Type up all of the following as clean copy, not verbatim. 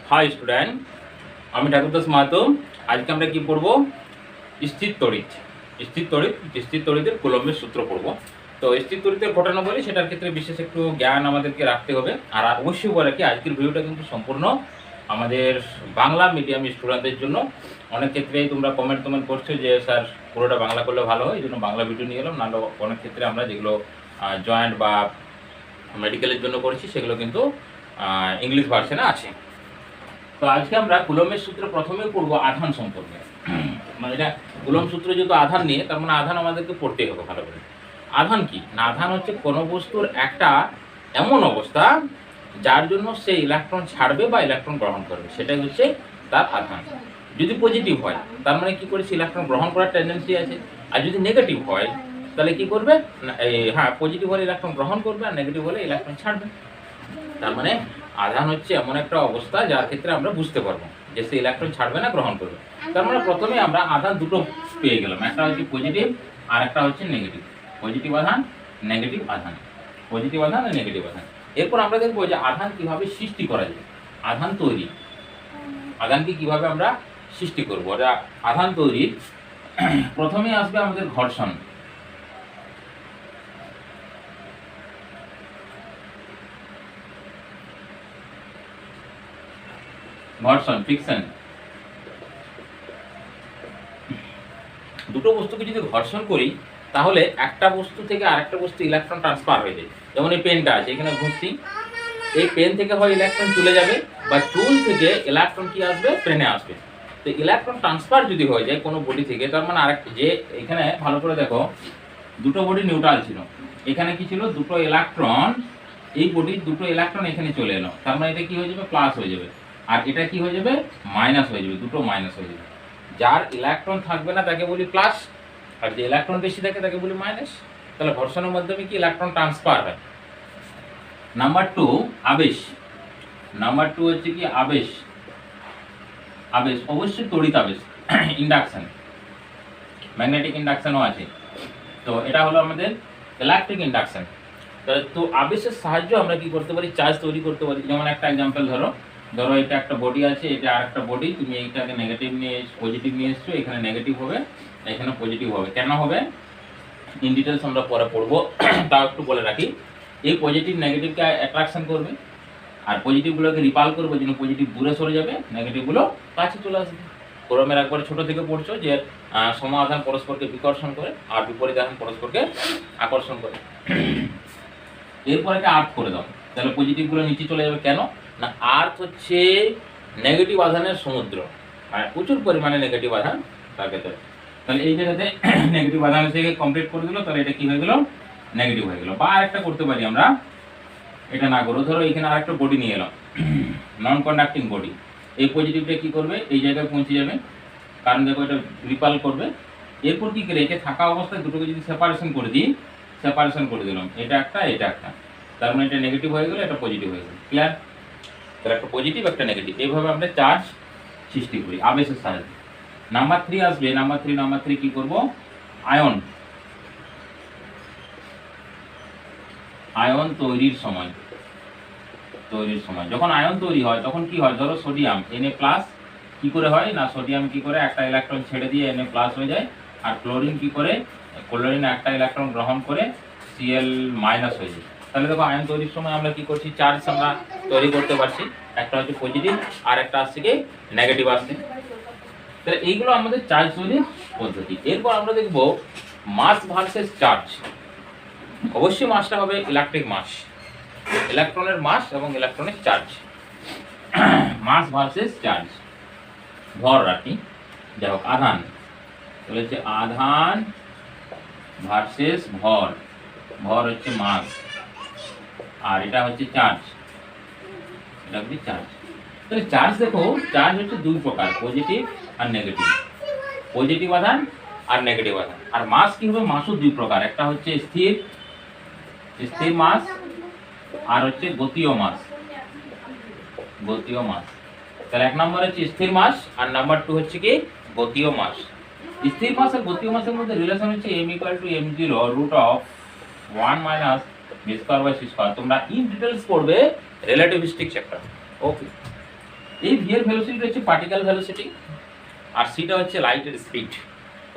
High student, আমি ঠাকুরদাস মাহাতো। আজকে আমরা কি পড়বো? স্থির তড়িৎ। স্থির তড়িতের কুলম্বের সূত্র পড়বো। তো স্থির তড়িতের ঘটনা বলি, সেটার ক্ষেত্রে বিশেষ একটু জ্ঞান আমাদেরকে রাখতে হবে। আর অবশ্যই বলে কি, আজকের ভিডিওটা কিন্তু সম্পূর্ণ আমাদের বাংলা মিডিয়াম স্টুডেন্টদের জন্য। অনেক ক্ষেত্রেই তোমরা কমেন্ট করছো যে স্যার পুরোটা বাংলা করলে ভালো হয়, এই জন্য বাংলা ভিডিও নিয়ে এলাম। নাহলে অনেক ক্ষেত্রে আমরা যেগুলো জয়েন্ট বা মেডিকেলের জন্য করেছি সেগুলো কিন্তু ইংলিশ ভার্সনে আছে। তো আজকে আমরা কুলম্বের সূত্র প্রথমে পড়বো আধান সম্পর্কে। মানে এটা কুলম্ব সূত্র যেহেতু আধান নিয়ে, তার মানে আধান আমাদেরকে পড়তেই হবে ভালো করে। আধান কি না? আধান হচ্ছে কোনো বস্তুর একটা এমন অবস্থা যার জন্য সে ইলেকট্রন ছাড়বে বা ইলেকট্রন গ্রহণ করবে, সেটাই হচ্ছে তার আধান। যদি পজিটিভ হয় তার মানে কি করেছে, ইলেকট্রন গ্রহণ করার টেন্ডেন্সি আছে। আর যদি নেগেটিভ হয় তাহলে কি করবে না, পজিটিভ হলে ইলেকট্রন গ্রহণ করবে আর নেগেটিভ হলে ইলেকট্রন ছাড়বে। তার মানে আধান হচ্ছে এমন একটা অবস্থা যার ক্ষেত্রে আমরা বুঝতে পারবো যে সে ইলেকট্রন ছাড়বে না গ্রহণ করবে। তার মানে প্রথমে আমরা আধান দুটো পেয়ে গেলাম, একটা হচ্ছে পজিটিভ আর একটা হচ্ছে নেগেটিভ। পজিটিভ আধান, নেগেটিভ আধান, পজিটিভ আধান আর নেগেটিভ আধান। এরপর আমরা দেখবো যে আধান কিভাবে সৃষ্টি করা যায়, আধান তৈরি। আধানকে কিভাবে আমরা সৃষ্টি করবো, আধান তৈরি প্রথমে আসবে আমাদের ঘর্ষণ। ঘর্ষণ, ফ্রিকশন। দুটো বস্তুকে যদি ঘর্ষণ করি তাহলে একটা বস্তু থেকে আরেকটা বস্তু ইলেকট্রন ট্রান্সফার হয়ে যায়। যেমন এই পেনটা আছে, এখানে ঘুরছি, এই পেন থেকে হয় ইলেকট্রন চলে যাবে, বা চুল থেকে ইলেকট্রন কি আসবে, পেনে আসবে। তো ইলেকট্রন ট্রান্সফার যদি হয়ে যায় কোনো বডি থেকে, তার মানে আরেকটা যে এখানে ভালো করে দেখো, দুটো বডি নিউট্রাল ছিল, এখানে কি ছিল, দুটো ইলেকট্রন, এই বডির দুটো ইলেকট্রন এখানে চলে এলো, তার মানে এটা কি হয়ে যাবে, প্লাস হয়ে যাবে। আর এটা কি হয়ে যাবে, মাইনাস হয়ে যাবে, দুটো মাইনাস হয়ে যাবে। যার ইলেকট্রন থাকবে না তাকে বলি প্লাস, আর যে ইলেকট্রন বেশি থাকে তাকে বলি মাইনাস। তাহলে ঘর্ষণের মাধ্যমে কি ইলেকট্রন ট্রান্সফার হয়। নাম্বার টু, আবেশ। নাম্বার টু হচ্ছে কি আবেশ। আবেশ অবশ্যই তড়িৎ আবেশ, ইন্ডাকশন, ম্যাগনেটিক ইন্ডাকশনও আছে। তো এটা হলো আমাদের ইলেকট্রিক ইন্ডাকশন। তো আবেশের সাহায্যে আমরা কি করতে পারি, চার্জ তৈরি করতে পারি। যেমন একটা এক্সাম্পল ধরো, এটা একটা বডি আছে, এটা আরেকটা বডি, তুমি এইটাকে নেগেটিভ নিয়ে পজিটিভ নিয়ে এসছো, এখানে নেগেটিভ হবে, এখানে পজিটিভ হবে। কেন হবে ইন ডিটেলস আমরা পরে পড়বো, তাও একটু বলে রাখি। এই পজিটিভ নেগেটিভকে অ্যাট্রাকশন করবে, আর পজিটিভগুলোকে রিপাল করবে, যেন পজিটিভ দূরে সরে যাবে, নেগেটিভগুলো কাছে চলে আসবে। ক্রমের একবারে ছোট থেকে পড়ছো যে সমাধান পরস্পরকে বিকর্ষণ করে আর বিপরীত আধান পরস্পরকে আকর্ষণ করে। এরপর একটা আর্থ করে দাও, তাহলে পজিটিভগুলো নিচে চলে যাবে। কেন না, আর্থ হচ্ছে নেগেটিভ আধানের সমুদ্র, আর প্রচুর পরিমাণে নেগেটিভ আধান তার ভেতরে। তাহলে এই জায়গাতে নেগেটিভ আধান থেকে কমপ্লিট করে দিল, তাহলে এটা কি হয়ে গেল, নেগেটিভ হয়ে গেল। বা আরেকটা করতে পারি আমরা, এটা না করো, ধরো এখানে আরেকটা বডি নিয়ে এলাম, নন কন্ডাক্টিং বডি। এই পজিটিভটা কি করবে, এই জায়গায় পৌঁছে যাবে, কারণ দেখো এটা রিপাল করবে। এরপর কি করে, একে থাকা অবস্থায় দুটোকে যদি সেপারেশন করে দিই, সেপারেশন করে দিলাম, এটা একটা এটা একটা, তার মানে এটা নেগেটিভ হয়ে গেল, এটা পজিটিভ হয়ে গেল। ক্লিয়ার? তাহলে একটা পজিটিভ একটা নেগেটিভ, এইভাবে আমরা চার্জ সৃষ্টি করি আবেশের সাহায্যে। নাম্বার থ্রি আসবে, নাম্বার থ্রি কি করব, আয়ন। আয়ন তৈরির সময় যখন আয়ন তৈরি হয় তখন কি হয়, ধরো সোডিয়াম Na প্লাস কি করে হয় না, সোডিয়াম কি করে একটা ইলেকট্রন ছেড়ে দিয়ে Na প্লাস হয়ে যায়, আর ক্লোরিন কি করে, ক্লোরিন একটা ইলেকট্রন গ্রহণ করে Cl মাইনাস হয়ে যায়। তাহলে দেখো আয়ন তৈরির সময় আমরা কি করছি, চার্জ আমরা তৈরি করতে পারছি, একটা হচ্ছে পজিটিভ আর একটা আসছে কি নেগেটিভ আসছে। তাহলে এইগুলো আমাদের চার্জ তৈরির পদ্ধতি। এরপর আমরা দেখব মাস ভার্সেস চার্জ। অবশ্যই মাসটা হবে ইলেকট্রিক মাস, ইলেকট্রনের মাস এবং ইলেকট্রনের চার্জ। মাস ভার্সেস চার্জ, ভর রাখি, যাই হোক আধান, তাহলে হচ্ছে আধান ভার্সেস ভর। ভর হচ্ছে মাস, আর এটা হচ্ছে চার্জ, এটা হচ্ছে চার্জ। তাহলে চার্জ দেখো, চার্জ হচ্ছে দুই প্রকার, পজিটিভ আর নেগেটিভ, পজিটিভ আধান আর নেগেটিভ আধান। আর মাস কি হবে, মাসও দুই প্রকার, একটা হচ্ছে স্থির মাস, আর হচ্ছে গতীয় মাস। তাহলে এক নম্বর হচ্ছে স্থির মাস, আর নাম্বার টু হচ্ছে কি গতীয় মাস। স্থির মাস আর গতীয় মাসের মধ্যে রিলেশন হচ্ছে m = m0 √1 - v² / c²। তোমরা ইন ডিটেলস পড়বে রিলেটিভিস্টিক চ্যাপ্টার। ওকে, এই ভি এর ভেলোসিটি হচ্ছে পার্টিকেল ভেলোসিটি, আর সিটা হচ্ছে লাইটের স্পিড।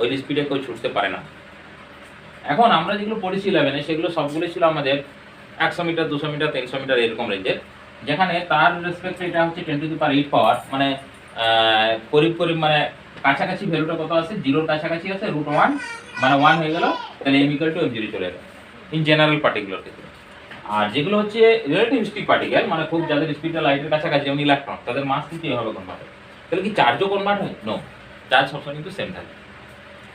ওই স্পিডে কেউ ছুটতে পারে না। এখন আমরা যেগুলো পড়েছি 11-এ সেগুলো সবগুলো ছিল আমাদের 100 মিটার, 200 মিটার, 300 মিটার এরকম রেঞ্জের, যেখানে তার রেসপেক্টে এটা হচ্ছে 10⁸ পাওয়ার, মানে করিব মানে কাছাকাছি ভ্যালুটা কত আছে, জিরোর কাছাকাছি আছে, √1 মানে 1 হয়ে গেল, তাহলে m = m0 চলে গেল ইন জেনারেল পার্টিকুলার ক্ষেত্রে। আর যেগুলো হচ্ছে রিলেটিভিস্টিক পার্টিকেল, মানে খুব যাদের স্পিডটা লাইটের কাছাকাছি, যেমন ইলেকট্রন, তাদের মাস কিন্তু এভাবে কনভার্ট হয়। তাহলে কি চার্জও কনভার্ট হয়? নো, চার্জ সবসময় কিন্তু সেম থাকে,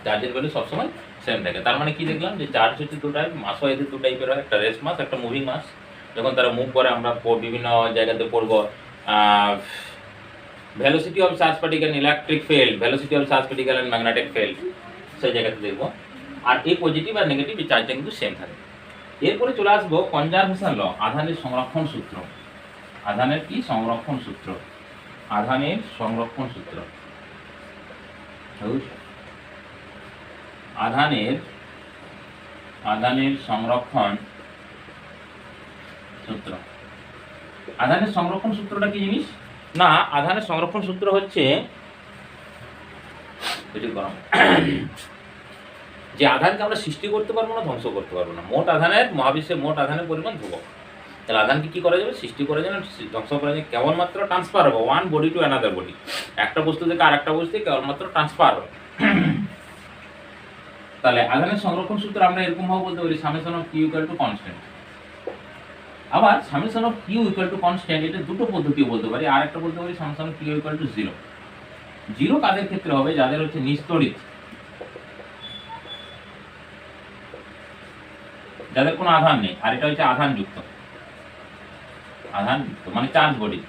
চার্জের ভ্যালু সবসময় সেম থাকে। তার মানে কি দেখলাম, যে চার্জ হচ্ছে দু টাইপ, মাসও এদের দু টাইপের হয়, একটা রেস্ট মাস, একটা মুভিং মাস। যখন তারা মুভ করে আমরা বিভিন্ন জায়গাতে পড়বো velocity of charge particle in electric field, velocity of charge particle in magnetic field, সেই জায়গাতে দেখবো। আর এই পজিটিভ আর নেগেটিভ এই চার্জটা কিন্তু সেম থাকে। এরপরে চলে আসবো কনজারভেশন ল, আধানের সংরক্ষণ সূত্র। আধানের কি সংরক্ষণ সূত্র? আধানের সংরক্ষণ সূত্র, আধানের সংরক্ষণ সূত্র। আধানের সংরক্ষণ সূত্রটা কি জিনিস না, আধানের সংরক্ষণ সূত্র হচ্ছে যে আধানকে আমরা সৃষ্টি করতে পারবো না, ধ্বংস করতে পারবো না। মোট আধানের, মহাবিশ্বের মোট আধানের পরিমাণ ধ্রুবক। তাহলে আধানকে কি করা যাবে? সৃষ্টি করা যাবে না, ধ্বংস করা যাবে, কেবলমাত্র ট্রান্সফার হবে, one body to another body. একটা বস্তু থেকে আর একটা বস্তু কেবলমাত্র ট্রান্সফার হবে। তাহলে আধানের সংরক্ষণ সূত্র আমরা এরকম ভাবে বলতে পারি, summation of Q equal to constant. আবার summation of Q equal to constant, এটা দুটো পদ্ধতিও বলতে পারি। আর একটা বলতে পারি summation of Q equal to 0। 0 কাদের ক্ষেত্রে হবে? যাদের হচ্ছে নিস্তড়িত, যাদের কোনো আধান নেই। আর এটা হচ্ছে আধানযুক্ত, আধানযুক্ত মানে চার্জ বডি।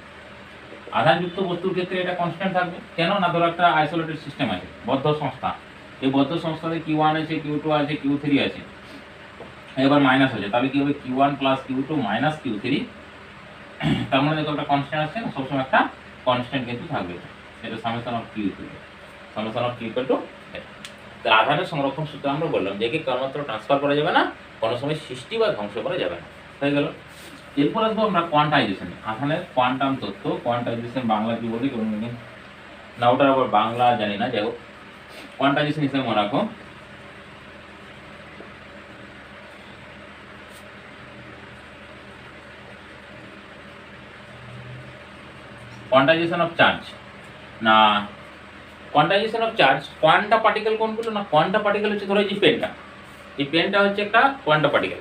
আধানযুক্ত বস্তুর ক্ষেত্রে এটা কনস্ট্যান্ট থাকবে। কেন না, ধরো একটা আইসোলেটেড সিস্টেম আছে, বদ্ধ সংস্থা। এই বদ্ধ সংস্থাতে Q1 আছে, Q2 আছে, Q3 আছে, এবার মাইনাস হচ্ছে, তাহলে কি হবে? Q1 plus Q2 minus Q3। তার মানে দেখো একটা কনস্ট্যান্ট আছে, সবসময় একটা কনস্ট্যান্ট কিন্তু থাকবে। এটা summation of Q equal, summation of Q equal to. তাহলে আধানের সংরক্ষণ সূত্র আমরা বললাম যে একে কেবলমাত্র ট্রান্সফার করা যাবে না, কোনো সময় সৃষ্টি বা ধ্বংস করা যাবে না। হয়ে গেল। এরপর আসবো আমরা কোয়ান্টাইজেশন, আধানের কোয়ান্টাম তত্ত্ব। কোয়ান্টাইজেশন বাংলা কি বলি না, ওটার আবার বাংলা জানি না, যাই হোক কোয়ান্টাইজেশন হিসেবে মনে রাখো। কোয়ান্টাইজেশন অফ চার্জ না, quantisation of charge, quanta particle কোনগুলো না, কোয়ান্টা পার্টিকেল হচ্ছে ধরো এই যে পেনটা, এই পেনটা হচ্ছে একটা কোয়ান্টা পার্টিকেল,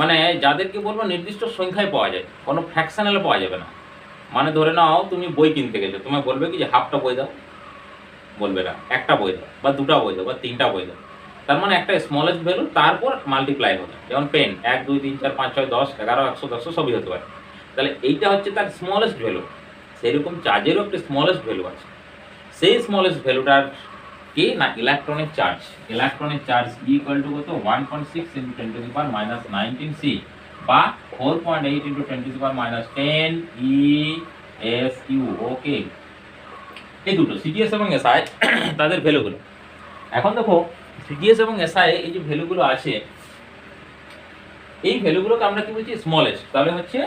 মানে যাদেরকে বলবো নির্দিষ্ট সংখ্যায় পাওয়া যায়, কোনো ফ্র্যাকশনালে পাওয়া যাবে না। মানে ধরে নাও তুমি বই কিনতে গেছো, তোমায় বলবে কি যে হাফটা বই দাও, বলবে না, একটা বই দাও বা দুটা বই দাও বা তিনটা বই দাও। তার মানে একটা স্মলেস্ট ভ্যালু, তারপর মাল্টিপ্লাই হবে। যেমন পেন 1 2 3 4 5 6 10 11 100 100 সবই হতে পারে। তাহলে এইটা হচ্ছে তার স্মলেস্ট ভ্যালু। সেরকম চার্জেরও একটা স্মলেস্ট ভ্যালু আছে। সেই স্মলেস্ট ভ্যালুটার কি না, ইলেকট্রনের চার্জ। ইলেকট্রনের চার্জ ইকুয়াল টু কত? 1.6 × 10⁻⁹ সি বা 4.8 × 10⁻10 ESU। ওকে, এই দুটো সিটিএস এবং এসআই তাদের ভ্যালুগুলো। এখন দেখো সিটিএস এবং এসআই এই যে ভ্যালুগুলো আছে, এই ভ্যালুগুলোকে আমরা কি বলছি? স্মলেস্ট। তাহলে হচ্ছে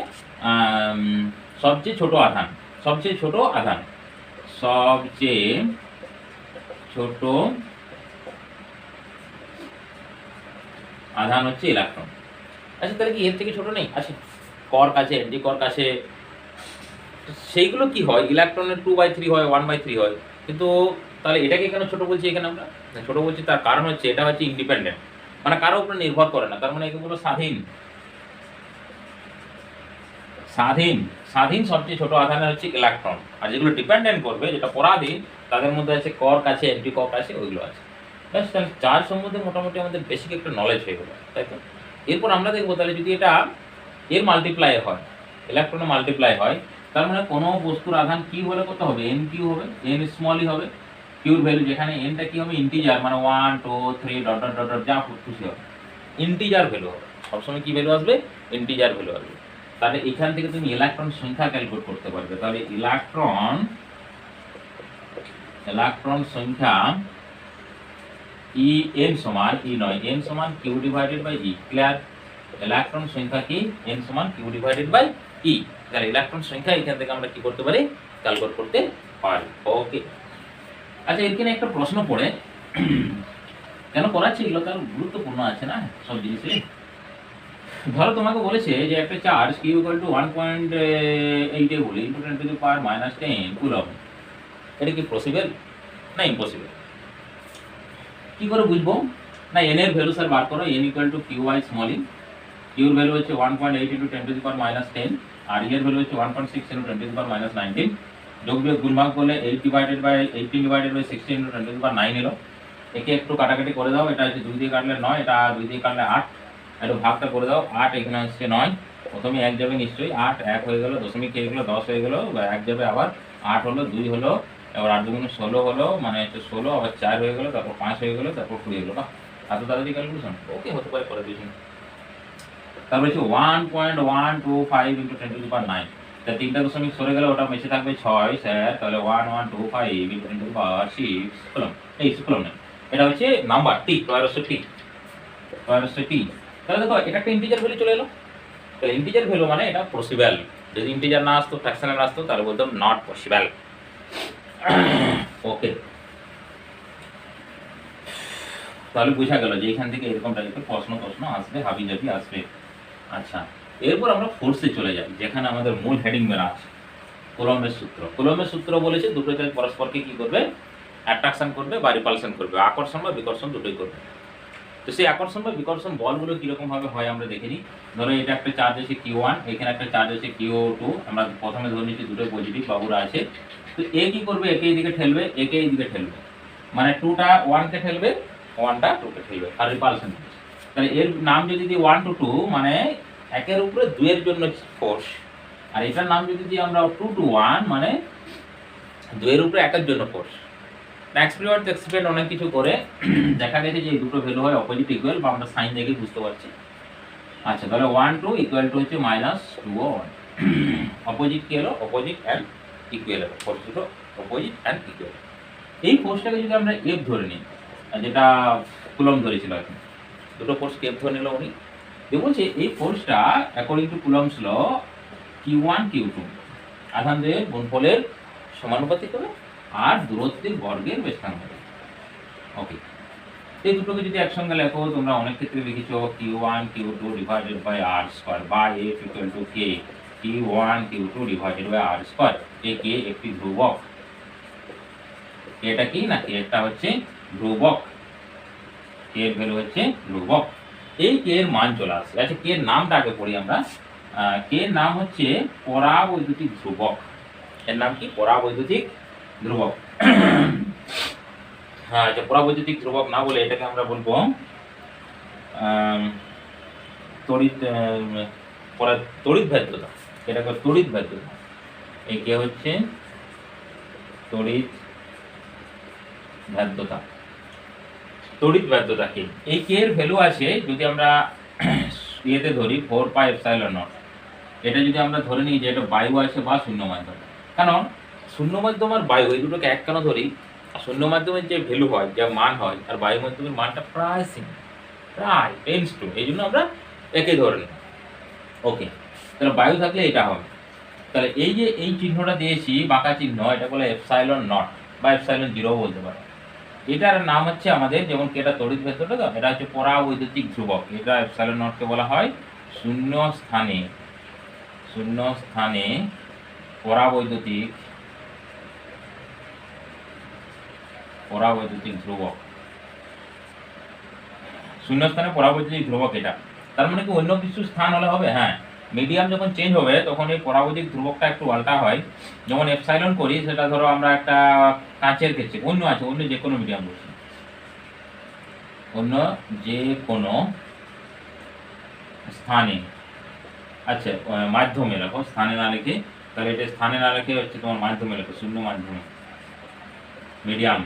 সবচেয়ে ছোট আধান, সবচেয়ে ছোট আধান, সবচেয়ে ছোট আধান হচ্ছে ইলেকট্রন। আচ্ছা, তাহলে কি এর থেকে ছোট নেই? আছে, কর্ক আছে, অ্যান্টি কর্ক আছে। সেইগুলো কি হয়? ইলেকট্রনের 2/3 হয়, 1/3 হয়। কিন্তু তাহলে এটাকে কেন ছোট বলছি এখানে আমরা? ছোট বলছি তার কারণ হচ্ছে এটা হচ্ছে ইন্ডিপেন্ডেন্ট, মানে কারো উপরে নির্ভর করে না। তার মানে একে বলবো স্বাধীন। স্বাধীন, স্বাধীন সবচেয়ে ছোট আধান হচ্ছে ইলেকট্রন। আর যেগুলো ডিপেন্ডেন্ট করবে, যেটা পরাধীন, তাদের মধ্যে আছে কর্ক আছে, অ্যান্টি কর্ক আছে, ওইগুলো আছে। ব্যাস, তাহলে চার্জ সম্বন্ধে মোটামুটি আমাদের বেসিক একটা নলেজ হয়ে গেল, তাই তো? এরপর আমরা দেখবো তাহলে যদি এটা এর মাল্টিপ্লাই হয়, ইলেকট্রনে মাল্টিপ্লাই হয়, তার মানে কোনো বস্তুর আধান কিউ হলে কত হবে? এন কিউ হবে, এন স্মলই হবে। কিউর ভ্যালু যেখানে এনটা কি হবে? ইন্টিজার, মানে 1 2 3 ডট ডট ডট ডট যা খুশি হবে, ইন্টিজার ভ্যালু হবে। সবসময় কি ভ্যালু আসবে? ইন্টিজার ভ্যালু আসবে। তাহলে এখান থেকে তুমি ইলেকট্রন সংখ্যা ক্যালকুলেট করতে পারবে। তাহলে ইলেকট্রন সংখ্যা ই এন সমান, ই নয়, এন সমান q divided by e. Clear? Electron সংখ্যা কি? এন সমান কিউ ডিভাইডেড বাই ই। তাহলে ইলেকট্রন সংখ্যা এখান থেকে আমরা কি করতে পারি, ক্যালকুলেট করতে পারি। ওকে, আচ্ছা এখানে একটা প্রশ্ন পড়ে, কেন করাচ্ছি এগুলো তার গুরুত্বপূর্ণ আছে না সব জিনিসে। ধরো তোমাকে বলেছে যে একটা চার্জ কিউ ইকুয়াল টু 1.8 বলি into 10 to the power -10 coulomb, এটা কি পসিবল না ইম্পসিবল? কি করে বুঝবো না, এন এর ভ্যালু স্যার বার করো, N equal to Q I small E, কিউর ভ্যালু হচ্ছে 1.8 ইনটু 10 টু দি পাওয়ার -10 আর এর ভ্যালু হচ্ছে 1.6 ইনটু 10 টু দি পাওয়ার -19, যোগ বিয়োগ গুণভাগ করলে 8 divided by 18 divided by 16 into 10 to the power 9 এলো। একে একটু কাটাকাটি করে দাও, এটা হচ্ছে 2 দিয়ে কাটলে 9, এটা 2 দিয়ে কাটলে 8, একটু ভাগটা করে দাও, 8 এখানে হচ্ছে 9, প্রথমে 1 যাবে নিশ্চয়ই, 8 1 হয়ে গেল, দশমিক খেয়ে গেলো 10 হয়ে গেল, 1 যাবে আবার 8 হলো, 2 হলো, এবার 8 2 16 হলো, মানে হচ্ছে 16, আবার 4 হয়ে গেল, তারপর 5 হয়ে গেল, তারপর 2 হয়ে গেল। বাহ, এত তাড়াতাড়ি ক্যালকুলেশন, ওকে হতে পারে, করে দিয়েছি। তারপর হচ্ছে 1.125 ইনটু 10 টু দি পাওয়ার 9, তা তিনটা দশমিক সরে গেলে ওটা বেঁচে থাকবে 6 স্যার, তাহলে 1125 ইনটু 10 টু দি পাওয়ার 6 কলম, এই কলম না, এটা হচ্ছে নাম্বার টি, টয়রস্ট টি, টয়রস্ট টি। তাহলে দেখো এটা একটা ইন্টিজার ভ্যালু চলে এলো, তাহলে ইন্টিজার ভ্যালু মানে এটা পসিবল। যদি ইন্টিজার না আসতো, ফ্র্যাকশনাল আসতো, তাহলে বলতাম নট পসিবল। ওকে, তাহলে বোঝা গেল যে এখান থেকে এরকম টাইপের প্রশ্ন আসবে, হাবি জাবি আসবে। আচ্ছা, এরপর আমরা ফোর্সে চলে যাই, যেখানে আমাদের মূল হেডিং মেরা আছে, কুলম্বের সূত্র। কুলম্বের সূত্র বলেছে দুটো চার্জ পরস্পরকে কি করবে, অ্যাট্রাকশন করবে বা রিপালশন করবে, আকর্ষণ বা বিকর্ষণ দুটোই করবে। তো সেই আকর্ষণ বা বিকর্ষণ বলগুলো কিরকম ভাবে হয় আমরা দেখে নিই। ধরো এটা একটা চার্জ আছে Q1, এখানে একটা চার্জ আছে Q2, আমরা প্রথমে ধরে নিচ্ছি দুটো পজিটিভ বাবুরা আছে। তো এ কি করবে, একে এইদিকে ঠেলবে, একে এইদিকে ঠেলবে, মানে 2টা 1কে ঠেলবে, 1টা 2কে ঠেলবে, আর রিপালশন। তাহলে এর নাম যদি দিই 1 to 2, মানে একের উপরে 2 এর জন্য ফোর্স, আর এটার নাম যদি দিই আমরা 2 to 1, মানে 2 এর উপরে একের জন্য ফোর্স। এক্সপেরিমেন্ট অনেক কিছু করে দেখা গেছে যে এই দুটো ভ্যালু হয় অপোজিট ইকুয়াল, বা আমরা সাইন দেখে বুঝতে পারছি। আচ্ছা, তাহলে 1 2 ইকুয়াল টু হচ্ছে -2 ও 1, অপোজিট কি হলো, অপোজিট অ্যান্ড ইকুয়াল, ফোর্স দুটো অপোজিট অ্যান্ড ইকুয়াল। এই ফোর্সটাকে যদি আমরা এফ ধরে নিই, যেটা কুলম ধরেছিল এখন, দুটো ফোর্সকে এফ ধরে নিল উনি, বলছে এই ফোর্সটা according to Coulomb's law Q1 Q2 আধানদের গুণফলের সমানুপাতিক হবে আর দূরত্বের বর্গের বেসাঙ্গ হবে। ওকে, এই দুটোকে যদি একসঙ্গে লেখো, তোমরা অনেক ক্ষেত্রে লিখেছো Q1 Q2 divided by r square বা F equal to K, Q1 Q2 divided by r square. এই K একটি ধ্রুবক, এটা কি না, K এটা হচ্ছে ধ্রুবক, K এর ভ্যালু হচ্ছে ধ্রুবক। এই K এর মান চলে আসে। আচ্ছা, K এর নামটা আগে পড়ি আমরা। K এর নাম হচ্ছে পরাবৈদ্যুতিক ধ্রুবক। এর নাম কি, পরাবৈদ্যুতিক ধ্রুবক। হ্যাঁ, আচ্ছা, পরাবৈদ্যুতিক ধ্রুবক না বলে এটাকে আমরা বলবো তড়িৎ ভেদ্যতা। এটাকে তড়িৎ ভেদ্যতা। এই কে হচ্ছে তড়িৎ ভেদ্যতা। তড়িৎ ভেদ্যতা কি, এই কে এর ভ্যালু আছে যদি আমরা ইয়েতে ধরি 4πε0। এটা যদি আমরা ধরে নিই যে এটা বায়ু আছে বা শূন্য মাধ্যম, কারণ শূন্য মাধ্যম আর বায়ু এই দুটোকে এক কেন ধরি, শূন্য মাধ্যমের যে ভ্যালু হয়, যা মান হয়, আর বায়ু মাধ্যমের মানটা প্রায় সেম, প্রায় টেন্স টু, এই জন্য আমরা একে ধরে নিই। ওকে, তাহলে বায়ু থাকলে এটা হবে। তাহলে এই যে এই চিহ্নটা দিয়েছি বাঁকা চিহ্ন, এটা বলে ε0 বা ε0 বলতে পারো। এটার নাম হচ্ছে আমাদের, যেমন কি এটা তড়িৎ ভেদ্যতা, তো এটা হচ্ছে পরাবৈদ্যুতিক ধ্রুবক। এটা ε0 কে বলা হয় শূন্য স্থানে পরাবৈদ্যুতিক ধ্রুবক। শূন্য স্থানে পরাবৈদ্যুতিক ধ্রুবক এটা। তার মানে কি অন্য কিছু স্থান হলে হবে? হ্যাঁ, মিডিয়াম যখন চেঞ্জ হবে তখন এই পরাবৈদ্যুতিক ধ্রুবকটা একটু পাল্টা হয়। যেমন এপসাইলন করি, সেটা ধরো আমরা একটা কাঁচের ক্ষেত্রে, অন্য যে কোনো মিডিয়াম বলছি, অন্য যে কোনো স্থানে, আচ্ছা মাধ্যমে লেখো, স্থানে না লিখে, তাহলে এটা স্থানে না লিখে হচ্ছে তোমার মাধ্যমে লেখো, শূন্য মাধ্যমে, মিডিয়াম।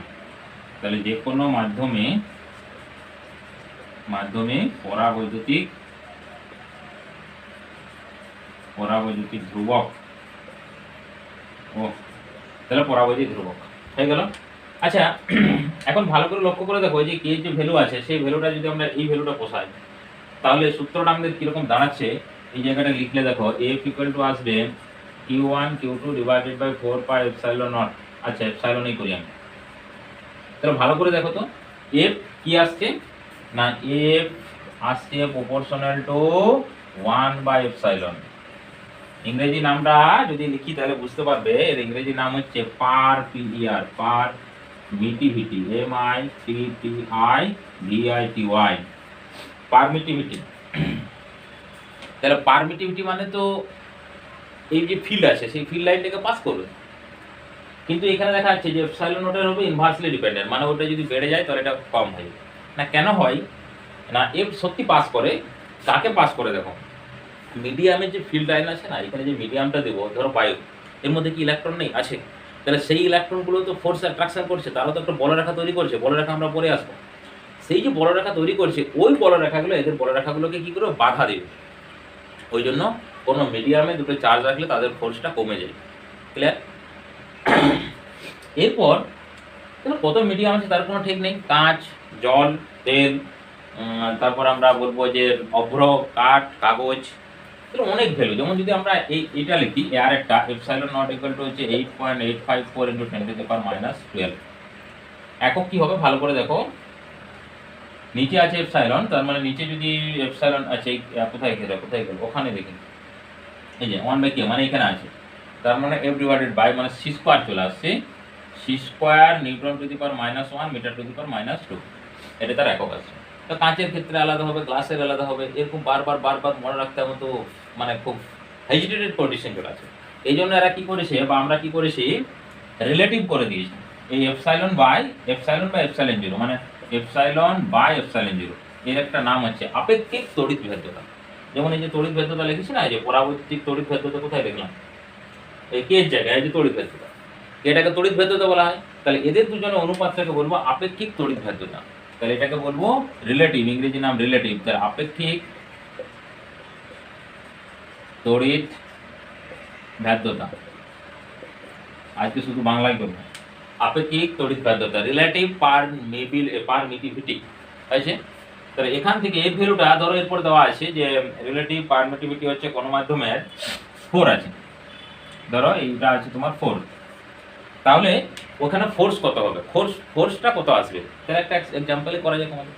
তাহলে যে কোনো মাধ্যমে পরাবৈদ্যুতিক ধ্রুবক। ও, তাহলে পরাবৈদ্যুতিক ধ্রুবক হয়ে গেল। আচ্ছা, এখন ভালো করে লক্ষ্য করে দেখো যে কে যে ভ্যালু আছে, সেই ভ্যালুটা যদি আমরা এই ভ্যালুটা বসাই, তাহলে সূত্রটা আমাদের কিরকম দাঁড়াচ্ছে। এই জায়গাটা লিখলে দেখো F ইকুয়াল টু আসবে Q1 Q2 divided by 4 pi epsilon nought. আচ্ছা এপসাইলনই করি আমি। তাহলে ভালো করে দেখো তো এফ কি আসছে না, এফ আসছে প্রপোর্শনাল টু 1 বাই এপসাইলন। ইংরেজি নামটা যদি লিখি তাহলে বুঝতে পারবে, এর ইংরেজি নাম হচ্ছে পার পিডিআর, পার মিটিভিটি, MITTIVITY, পারমিটিভিটি। তাহলে পারমিটিভিটি মানে তো এই যে ফিল্ড আছে সেই ফিল্ড লাইনটাকে পাস করবে, কিন্তু এখানে দেখা যাচ্ছে যে এপসাইলন নটের হবে ইনভার্সলি ডিপেন্ডেন্ট, মানে ওটা যদি বেড়ে যায় তাহলে এটা কম হয় না। কেন হয় না, এফ সত্যি পাস করে, কাকে পাস করে দেখো, মিডিয়ামের যে ফিল্ড লাইন আছে না, এখানে যে মিডিয়ামটা দেবো ধরো বায়ু, এর মধ্যে কি ইলেকট্রন নেই, আছে, তাহলে সেই ইলেকট্রনগুলো তো ফোর্স অ্যাট্রাকশন করছে, তারও তো একটা বলরেখা তৈরি করছে, বলরেখা আমরা পরে আসবো। সেই যে বলরেখা তৈরি করছে ওই বলরেখাগুলো এদের বলরেখাগুলোকে কি করে বাধা দেবে, ওই জন্য কোনো মিডিয়ামে দুটো চার্জ রাখলে তাদের ফোর্সটা কমে যায়। ক্লিয়ার? এরপর কত মিডিয়াম আছে তার কোনো ঠিক নেই, কাঁচ, জল, তেল, তারপর আমরা বলবো যে অভ্র, কাঠ, কাগজ, অনেক ভ্যালু। যেমন যদি আমরা এইটা লিখি এর একটা এপসাইলন নট ইকুয়াল টু হচ্ছে 8.854 × 10⁻12। একক কি হবে ভালো করে দেখো, নিচে আছে এপসাইলন, তার মানে নিচে যদি এপসাইলন আছে কোথায় গেল, ওখানে দেখি, এই যে 1/k মানে এখানে আছে, তার মানে f ডিভাইডেড বাই মানে c স্কয়ার চলে আসছে, c square newton to the power -1 metre to the power -2, এটা তার একক আছে। তো কাঁচের ক্ষেত্রে আলাদা হবে, গ্লাসের আলাদা হবে, এরকম বারবার মনে রাখতে হবে, তো মানে খুব হেজিটেটেড কন্ডিশন চলে আছে। এই জন্য এরা কি করেছে বা আমরা কি করেছি, রিলেটিভ করে দিয়েছি এই এপসাইলন বাই এপসাইলন জিরো, মানে এপসাইলন বাই এপসাইলন জিরো, এর একটা নাম হচ্ছে আপেক্ষিক তড়িৎ ভেদ্যতা। যেমন এই যে তড়িৎ ভেদ্যতা লিখেছি না, এই যে পরাবৈদ্যুতিক তড়িৎ ভেদ্যতা কোথায় দেখলাম, এই কে জায়গায়, এই যে তড়িৎ ভেদ্যতা, এটাকে তড়িৎ ভেদ্যতা বলা হয়। তাহলে এদের দুজনের অনুপাতটাকে বলবো আপেক্ষিক তড়িৎ ভেদ্যতা, তাহলে এটাকে বলবো রিলেটিভ, ইংরেজি নাম রিলেটিভ। তাহলে আপেক্ষিক তড়িৎ ভেদ্যতা, আজকে শুধু বাংলায় করবো, আপেক্ষিক তড়িৎ ভেদ্যতা, রিলেটিভ পারমিটিভিটি আছে। তাহলে এখান থেকে এর ভ্যালুটা ধরো এরপর দেওয়া আছে যে রিলেটিভ পারমিটিভিটি হচ্ছে কোন মাধ্যমের 4 আছে, ধরো এইটা আছে তোমার 4, তাহলে ওখানে ফোর্স কত হবে, ফোর্সটা কত আসবে, তাহলে একটা এক্সাম্পলে করা যায় তোমাদের।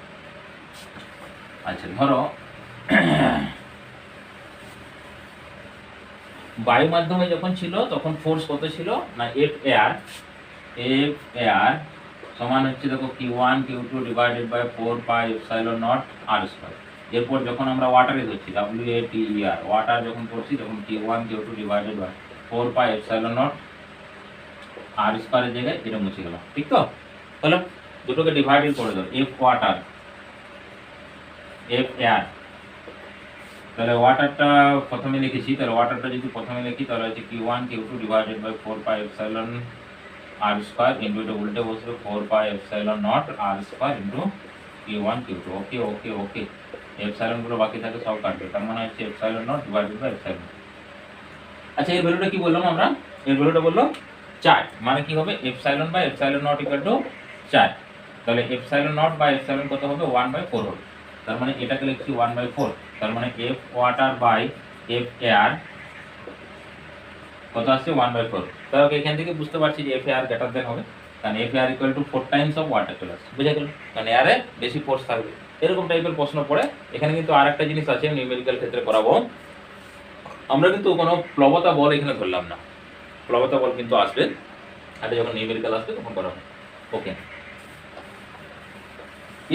আচ্ছা ধরো বায়ু মাধ্যমে যখন ছিল তখন ফোর্স কত ছিল না, এফ এয়ার সমান হচ্ছে দেখো Q1 Q2 divided by 4 pi epsilon not r square. এরপর যখন আমরা ওয়াটারে ধরছি, WATER, ওয়াটার যখন করছি তখন Q1 Q2 divided by 4 pi epsilon not R স্কয়ারের জায়গায় এটা মুছে গেল, ঠিক তো? তাহলে দুটোকে ডিভাইডেড করে দাও, এফ ওয়াটার, এফ এয়ার, তাহলে ওয়াটারটা প্রথমে লিখেছি, তাহলে ওয়াটারটা যদি প্রথমে লিখি তাহলে হচ্ছে Q1 Q2 divided by 4 pi epsilon r square into এটা উল্টে বসবে 4 pi epsilon not r square into Q1 Q2। Okay okay okay, epsilon গুলো বাকি থাকে সব কাটবে, তার মানে হচ্ছে epsilon nought divided by epsilon. আচ্ছা এর ভ্যালুটা কি বললাম আমরা, এর ভ্যালুটা বললো 4, মানে কি হবে epsilon by epsilon nought equal to 4। তাহলে এপসাইলন নট বাই এপসাইলন কত হবে 1/4 হবে, তার মানে এটাকে লিখছি 1/4, তার মানে F water by F air কত আসছে 1/4। তাহলে এখান থেকে বুঝতে পারছি যে এফ এয়ার গ্রেটার দেন হবে, কারণ F air equal to 4 Times of water চলে আসছে, বুঝা গেল, কারণ এয়ারে বেশি ফোর্স থাকবে। এরকম টাইপের প্রশ্ন পড়ে। এখানে কিন্তু আরেকটা জিনিস আছে নিউমেরিক্যাল ক্ষেত্রে করাবো, আমরা কিন্তু কোনো প্লবতা বল এখানে ধরলাম না, প্লবতা বল কিন্তু আসবে, এটা যখন নিউমেরিক্যাল আসবে তখন করাবো। ওকে,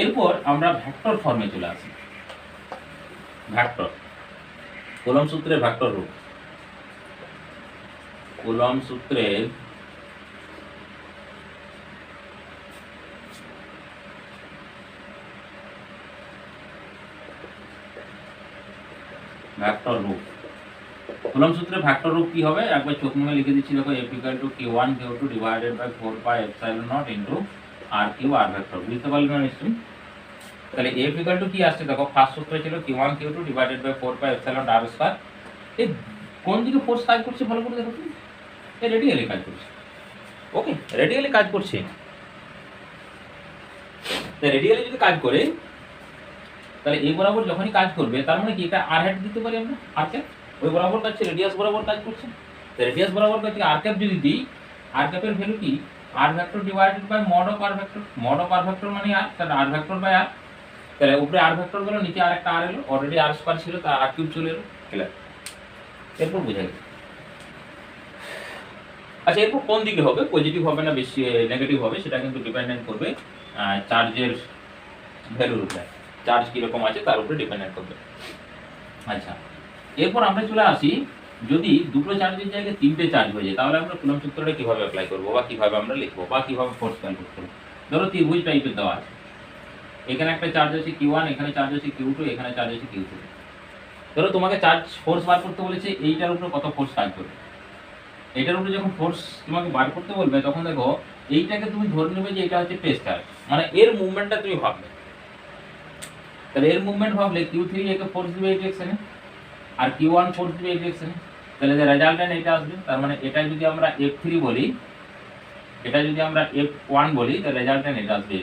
এরপর আমরা ভেক্টর ফর্মে চলে আসি। ভেক্টর, কুলম্ব সূত্রের ভেক্টর রূপ, কুলম্ব সূত্রের ভেক্টর রূপ, কুলম্ব সূত্রে ভেক্টর রূপ কি হবে একবার চোখ মুখে লিখে দিচ্ছি, দেখো F = Q1 Q2 divided by 4 pi epsilon nought into RQ r vector, বুঝতে পারলে না নিশ্চয়ই? তাহলে F = কি আসছে দেখো, ফার্স্ট সূত্র ছিল Q1 Q2 divided by 4 pi epsilon r square. এই কোন দিকে ফোর্স কাজ করছে ভালো করে দেখো, এই রেডিয়ালি কাজ করছে। ওকে, রেডিয়ালি কাজ করছে, তাই রেডিয়ালি যদি কাজ করে তাহলে এই বরাবর যখনই কাজ করবে তার মানে কি এটা আর হেড দিতে পারি আমরা, আর কে ওই বরাবর কাজ, রেডিয়াস বরাবর কাজ করছে, তো রেডিয়াস বরাবর কাছে আর ক্যাপ যদি দিই, আর ক্যাপের ভ্যালু কি R vector divided by mod of R vector. Mod of R vector মানে আর, তাহলে আর ভেক্টর বাই আর, তাহলে উপরে আর ভেক্টর গেল, নিচে আর একটা আর এলো, অলরেডি আর স্কয়ার ছিল তার আর কিউব চলে এলো, ক্লিয়ার। এরপর বোঝা গেল। আচ্ছা এরপর কোন দিকে হবে, পজিটিভ হবে না বেশি নেগেটিভ হবে, সেটা কিন্তু ডিপেন্ডেন্ট করবে চার্জের ভ্যালুর উপরে, চার্জ কিরকম আছে তার উপরে ডিপেন্ডেন্ট করবে। আচ্ছা এরপর আমরা চলে আসি, যদি দুটো চার্জের জায়গায় তিনটে চার্জ হয়ে যায় তাহলে আমরা কুলম্ব সূত্রটা কিভাবে অ্যাপ্লাই করবো বা কিভাবে আমরা লিখবো বা কিভাবে ফোর্স ক্যালকুলেট করবো। ধরো ত্রিভুজ টাইপের দেওয়া আছে, এখানে একটা চার্জ আছে Q1, এখানে চার্জ আছে Q2, এখানে চার্জ আছে Q3। ধরো তোমাকে চার্জ ফোর্স বার করতে বলেছে, এইটার উপরে কত ফোর্স কাজ করবে। এইটার উপরে যখন ফোর্স তোমাকে বার করতে বলবে তখন দেখো এইটাকে তুমি ধরে নেবে যে এটা হচ্ছে টেস্ট চার্জ, মানে এর মুভমেন্টটা তুমি ভাববে। তাহলে এর মুভমেন্ট ভাবলে Q3 একে ফোর্স দিবে এই ডিরেকশনে, আর Q1 ফোর্স দিবে এই ডিরেকশনে, তাহলে যে রেজাল্টেন্ট এটা আসবে। তার মানে এটা যদি আমরা F3 বলি, এটা যদি আমরা F1 বলি, তাহলে রেজাল্টেন্ট এটা আসবে।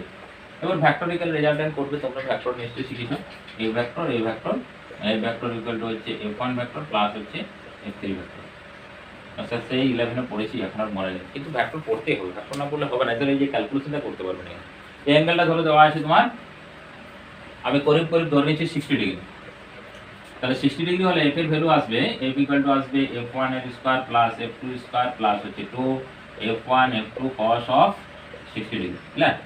এবার ভেক্টরিক্যাল রেজাল্টেন্ট করবে, তোমরা ভেক্টর নিশ্চয়ই শিখেছো, এই ভেক্টর এই ভেক্টর, এই ভেক্টর ইকুয়াল টু হচ্ছে F1 ভেক্টর প্লাস হচ্ছে F3 ভেক্টর। আচ্ছা সেই 11 এ পড়েছি, এখন আর মনে নেই, কিন্তু ভেক্টর পড়তেই হবে, ভেক্টর না পড়লে হবে না, তাহলে এই যে ক্যালকুলেশনটা করতে পারবে না। এই অ্যাঙ্গেলটা ধরে দেওয়া আছে তোমার, আমি করিব ধরে নিচ্ছি 60 ডিগ্রি, তাহলে 60 ডিগ্রি হলে f এর ভ্যালু আসবে, f ইকুয়াল টু আসবে f1 এর square plus f2 square plus হচ্ছে 2 f1 f2 cos of 60 degree, clear.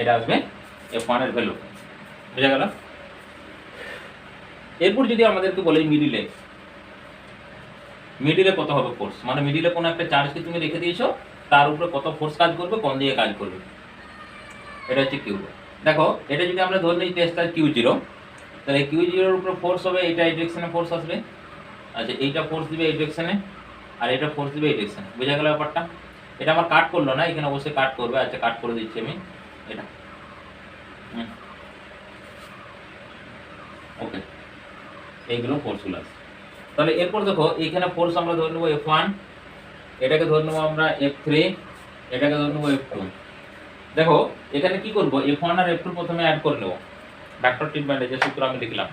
এটা আসবে f1 এর ভ্যালু, বুঝা গেল। এরপর যদি আমাদেরকে বলে মিডিলে কত হবে ফোর্স, মানে মিডিলে কোনো একটা চার্জকে তুমি রেখে দিয়েছো, তার উপরে কত ফোর্স কাজ করবে, কোন দিকে কাজ করবে, এটা হচ্ছে কিউ। দেখো এটা যদি আমরা ধরে নিই টেস্ট চার্জ Q0, তাহলে Q0 এর উপরে ফোর্স হবে, এটা এই ডিরেকশনে ফোর্স আসবে। আচ্ছা এইটা ফোর্স দিবে এই ডিরেকশনে, আর এটা ফোর্স দিবে এই ডিরেকশনে, বুঝা গেল ব্যাপারটা। এটা আমার কাট করলো না, এখানে অবশ্যই কাট করবে। আচ্ছা কাট করে দিচ্ছি আমি এটা, ওকে, এইগুলো ফোর্সগুলো আছে। তাহলে এরপর দেখো এইখানে ফোর্স আমরা ধরে নেবো F1, এটাকে ধরে নেবো আমরা F3, এটাকে ধরে নেবো F2। দেখো এখানে কি করব, F1 আর F2 প্রথমে অ্যাড করে নেব, ভেক্টর ট্রিটমেন্টে যে সূত্র আমি লিখলাম।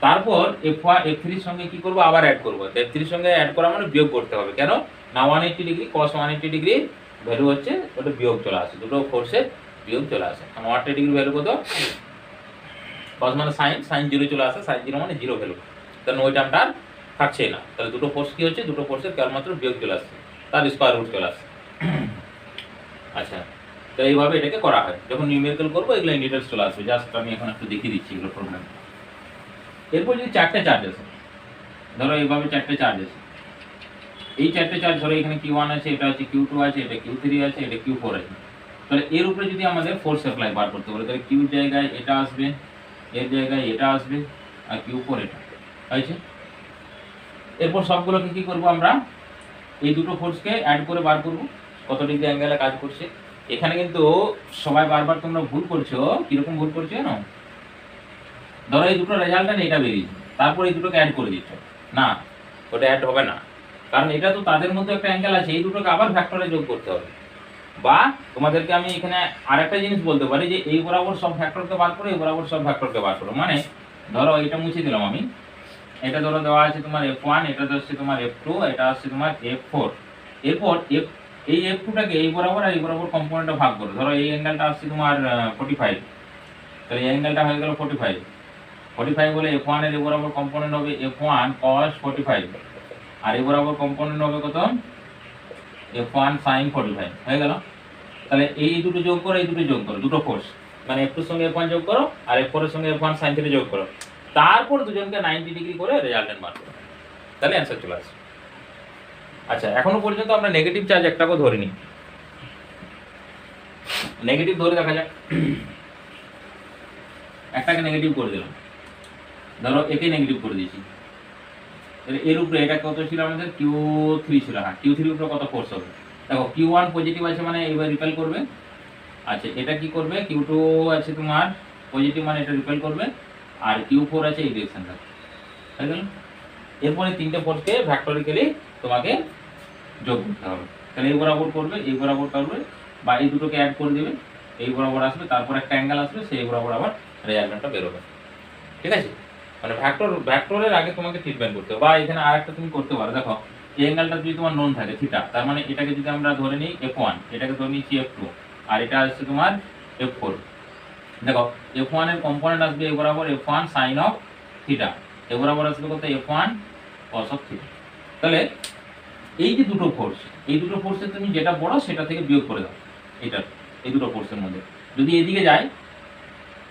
তারপর F1 F3 এর সঙ্গে কি করব, আবার অ্যাড করব। F3 এর সঙ্গে অ্যাড করা মানে বিয়োগ করতে হবে, কেন না 180 ডিগ্রি cos 180 ডিগ্রি ভ্যালু হচ্ছে ওটা বিয়োগ চলে আসে, দুটো ফোর্সের বিয়োগ চলে আসে। কারণ 180 ডিগ্রি ভ্যালু কত, cos মানে sin 0 চলে আসে, sin 0 মানে 0 ভ্যালু, কারণ ওই টার্মটা আর থাকছে না। তাহলে দুটো ফোর্স কি হচ্ছে, দুটো ফোর্সের কেবলমাত্র বিয়োগ চলে আসছে, তার স্কয়ার রুট চলে আসছে। আচ্ছা তো এইভাবে এটাকে করা হয়, যখন নিউমেরিক্যাল করবো এগুলো ইন ডিটেইলস চলে আসবে, জাস্ট আমি এখন একটু দেখিয়ে দিচ্ছি এগুলো প্রবলেম। এরপর যদি চারটে চার্জ আছে, ধরো এইভাবে চারটে চার্জ আছে, এই চারটে চার্জ ধরো এখানে Q1 আছে, এটা হচ্ছে Q2 আছে, এটা Q3 আছে, এটা Q4 আছে। তাহলে এর উপরে যদি আমাদের ফোর্স অ্যাপ্লাই বার করতে বলে, তাহলে Q জায়গায় এটা আসবে, এর জায়গায় এটা আসবে, আর Q4 এটা হয়েছে। এরপর সবগুলোকে কি করব আমরা, এই দুটো ফোর্সকে অ্যাড করে বার করব কত ডিগ্রি অ্যাঙ্গেলে কাজ করছে। এখানে কিন্তু সবাই বারবার তোমরা ভুল করছো, কিরকম ভুল করছো জানো, ধরো এই দুটো রেজাল্টটা এটা বেরিয়েছে, তারপর এই দুটোকে অ্যাড করে দিচ্ছ, না ওটা অ্যাড হবে না, কারণ এটা তো তাদের মধ্যে একটা অ্যাঙ্গেল আছে, এই দুটোকে আবার ভেক্টরে যোগ করতে হবে। বা তোমাদেরকে আমি এখানে আরেকটা জিনিস বলতে পারি যে এই বরাবর সব ভেক্টরকে বার করো, এই বরাবর সব ভেক্টরকে বার করো, মানে ধরো এটা মুছে দিলাম আমি, এটা ধরো দেওয়া আছে তোমার F1, এটা হচ্ছে তোমার F2, এটা হচ্ছে তোমার F4। এরপর এই F2টাকে এই বরাবর আর এই বরাবর কম্পোনেন্টে ভাগ করো, ধরো এই অ্যাঙ্গেলটা আসছে তোমার 45, তাহলে এই অ্যাঙ্গেলটা হয়ে গেল 45 বলে F1 এর এই বরাবর কম্পোনেন্ট হবে F1 cos 45, আর এই বরাবর কম্পোনেন্ট হবে কত, F1 sin 45, হয়ে গেল। তাহলে এই দুটো যোগ করো, এই দুটো যোগ করো, দুটো ফোর্স, মানে F2 এর সঙ্গে F1 যোগ করো আর F4 এর সঙ্গে F1 sin 30 যোগ করো, তারপর দুজনকে 90 ডিগ্রি করে রেজাল্টেন্ট বার করো, তাহলে অ্যান্সার চলে আসবে। আচ্ছা এখনো পর্যন্ত আমরা নেগেটিভ চার্জ একটাকেও ধরিনি, নেগেটিভ ধরে দেখা যাক। একটাকে নেগেটিভ করে দিলাম, ধরো একে নেগেটিভ করে দিয়েছি, এর উপরে এটা কত ছিল আমাদের Q3 ছিল, হ্যাঁ Q3 এর উপরে কত ফোর্স হবে, দেখো Q1 পজিটিভ আছে মানে এইবার রিপেল করবে। আচ্ছা এটা কি করবে, Q2 আছে তোমার পজিটিভ মানে এটা রিপেল করবে, আর Q4 আছে এই ডিরেকশনটা, হয়ে গেল। এরপরে তিনটে ফোর্সকে ভেক্টরিক্যালি তোমাকে যোগ করতে হবে, তাহলে এই বরাবর করবে, এই বরাবর করবে, বা এই দুটোকে অ্যাড করে দেবে, এই বরাবর আসবে, তারপর একটা অ্যাঙ্গেল আসবে, সেই বরাবর আবার রেজাল্টটা বেরোবে, ঠিক আছে। মানে ভেক্টরের আগে তোমাকে ট্রিটমেন্ট করতে হবে। বা এখানে আরেকটা তুমি করতে পারো, দেখো এই অ্যাঙ্গেলটা যদি তোমার নোন থাকে থিটা, তার মানে এটাকে যদি আমরা ধরে নিই F1, এটাকে ধরে নিচ্ছি F2, আর এটা আসছে তোমার F4। দেখো F1 এর কম্পোনেন্ট আসবে এ বরাবর F1 সাইন অফ থিটা, এ বরাবর আসবে কত F1 কস অফ থিটা। তাহলে এই যে দুটো ফোর্স, এই দুটো ফোর্সে তুমি যেটা বড় সেটা থেকে বিয়োগ করে দাও, এটা এই দুটো ফোর্সের মধ্যে যদি এদিকে যায়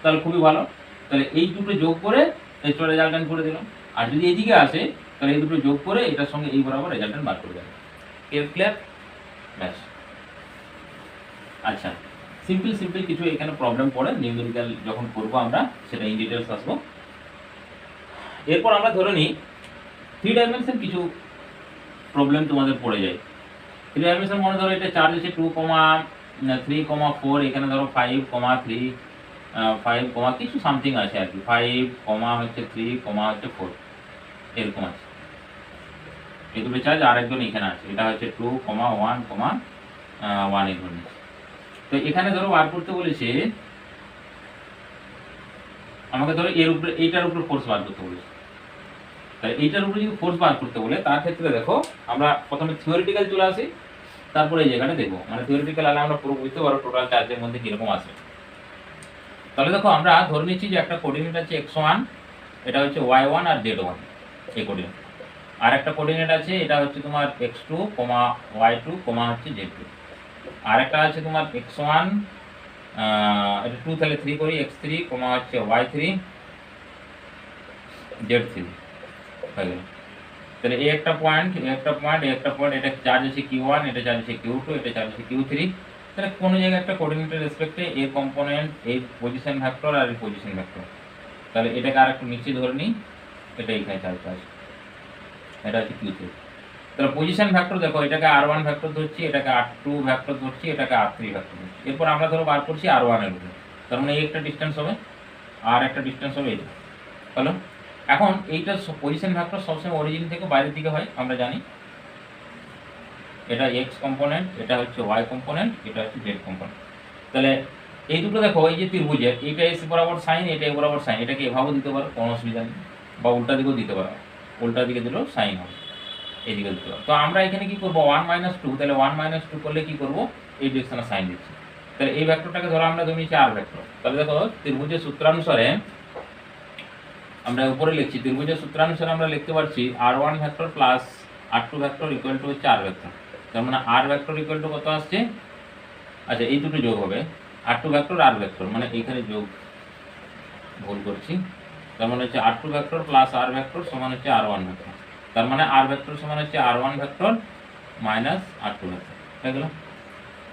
তাহলে খুবই ভালো, তাহলে এই দুটো যোগ করে এক্সট্রা রেজাল্টেন্ট করে দিলাম। আর যদি এদিকে আসে তাহলে এই দুটো যোগ করে এটার সঙ্গে এই বরাবর রেজাল্টেন্ট বার করে দেবে। ক্লিয়ার? ব্যাস। আচ্ছা, সিম্পল কিছু এখানে প্রবলেম পড়ে, নিউমেরিক্যাল যখন করবো আমরা সেটা ইন ডিটেলস আসবো। এরপর আমরা ধরে নিই 3 ডাইমেনশন কিছু প্রবলেম তোমাদের পড়ে যায়। 3 ডাইমেনশন মনে ধরো এটা চার্জ আছে 2,3,4, এখানে ধরো 5,3 5, কিছু সামথিং আছে আর কি, 5, হচ্ছে 3, হচ্ছে 4, এরকম আছে। এই দুটো চার্জ আর একজন এখানে আছে, এটা হচ্ছে 2, 1, 1 এই ধরনের। তো এখানে ধরো বার করতে বলেছে আমাকে, ধরো এর উপরে এইটার উপরে ফোর্স বার করতে বলেছে। তাই এইটার উপরে যদি ফোর্স বার করতে বলে তার ক্ষেত্রে দেখো আমরা প্রথমে থিওরিটিক্যাল চলে আসি, তারপরে এই জায়গাটা দেখবো, মানে থিওরিটিক্যাল আলে আমরা পুরো বুঝতে পারবো টোটাল চার্জের মধ্যে কিরকম আসবে। তাহলে দেখো আমরা ধরে নিচ্ছি যে একটা কোঅর্ডিনেট আছে x1, এটা হচ্ছে y1 আর z1 এই কোঅর্ডিনেট, আর একটা কোঅর্ডিনেট আছে এটা হচ্ছে তোমার x2, y2, হচ্ছে z2, আর একটা আছে তোমার x1, এটা 2 তাহলে 3 করি, x3, হচ্ছে y3, z3 হয়ে গেল। তাহলে এই একটা পয়েন্ট, এটা চার্জ আছে q1, এটা চার্জ আছে q2, এটা চার্জ আছে q3। তাহলে কোনো জায়গায় একটা কোঅর্ডিনেটের রেসপেক্টে এর কম্পোনেন্ট, এই পজিশন ভেক্টর আর এই পজিশন ভেক্টর, তাহলে এটাকে আর একটু নিচে ধরে নিই, এটা এখানে চার্জ আছে, এটা হচ্ছে q3। তাহলে পজিশন ভেক্টর দেখো, এটাকে r1 ভেক্টর ধরছি, এটাকে r2 ভেক্টর ধরছি, এটাকে r3 ভেক্টর ধরছি। এরপর আমরা ধরো বার করছি r1 এর উপরে, তার মানে এই একটা ডিসটেন্স হবে আর একটা ডিসটেন্স হবে এটা। হলো, এখন এইটা পজিশন ভেক্টর সবসময় অরিজিন থেকে বাইরের দিকে হয় আমরা জানি, এটা x কম্পোনেন্ট, এটা হচ্ছে y কম্পোনেন্ট, এটা হচ্ছে z কম্পোনেন্ট। তাহলে এই দুটো দেখো, এই যে ত্রিভুজের এইটা এস বরাবর সাইন, এটা এ বরাবর সাইন, এটাকে এভাবেও দিতে পারো, কোনো অসুবিধা নেই, বা উল্টা দিকেও দিতে পারো, উল্টা দিকে দিলেও সাইন হবে, এইদিকে দিতে পারো। তো আমরা এখানে কি করবো 1 - 2, তাহলে 1 - 2 করলে কি করবো, এই ডিরেকশনে সাইন দিচ্ছি। তাহলে এই ভেক্টরটাকে ধরো আমরা ধরে নিচ্ছি r ভেক্টর। তাহলে দেখো ত্রিভুজের সূত্রানুসারে আমরা উপরে লিখছি, ত্রিভুজের সূত্রানুসারে আমরা লিখতে পারছি r1 vector plus r2 vector equal to হচ্ছে r ভেক্টর। তার মানে r ভেক্টর ইকুয়াল টু কত আসছে, আচ্ছা এই দুটো যোগ হবে, r2 ভেক্টর r ভেক্টর, মানে এইখানে যোগ ভুল করছি, তার মানে হচ্ছে r2 vector plus r vector সমান হচ্ছে r1 ভেক্টর। তার মানে r ভেক্টর সমান হচ্ছে r1 vector minus r2 vector, হয়ে গেল।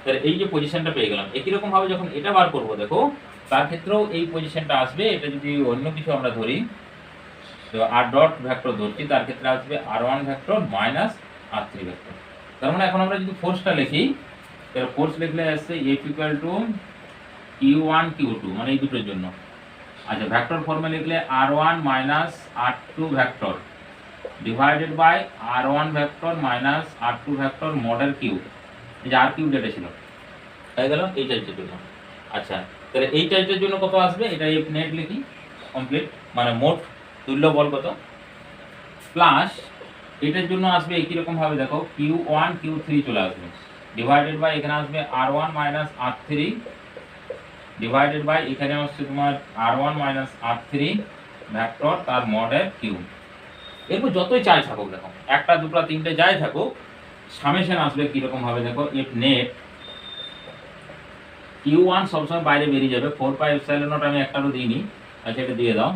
তাহলে এই যে পজিশনটা পেয়ে গেলাম, একই রকম ভাবে যখন এটা বার করবো দেখো তার ক্ষেত্রেও এই পজিশনটা আসবে। এটা যদি অন্য কিছু আমরা ধরি, তো r ডট ভেক্টর ধরছি, তার ক্ষেত্রে আসবে r1 vector minus r3 vector. তার মানে এখন আমরা যদি ফোর্সটা লিখি, তাহলে ফোর্স লিখলে আসছে F equal two Q1 Q2, মানে এই দুটোর জন্য। আচ্ছা, ভেক্টর ফর্মে লিখলে r1 minus r2 vector divided by r1 vector minus r2 vector model q, এই যে r কিউ যেটা ছিল, হয়ে গেল এই চার্জের জন্য। আচ্ছা, তাহলে এই চার্জের জন্য কত আসবে, এটা F নেট লিখি কমপ্লিট, মানে মোট তুল্য বল কত, প্লাস এটার জন্য আসবে একই রকম ভাবে দেখো Q1 Q3 চলে আসবে, ডিভাইডেড বাই এখানে আসবে r1 minus r3 divided by এখানে আসছে তোমার r1 মাইনাস r3 ভেক্টর তার মডেল কিউ। এরপর যতই চার্জ থাকুক দেখো, একটা দুটো তিনটে যাই থাকুক, সামেশন আসবে কিরকম ভাবে দেখো, F নেট Q1 সবসময় বাইরে বেরিয়ে যাবে, 4πε0 আমি একটারও দিইনি, আচ্ছা এটা দিয়ে দাও,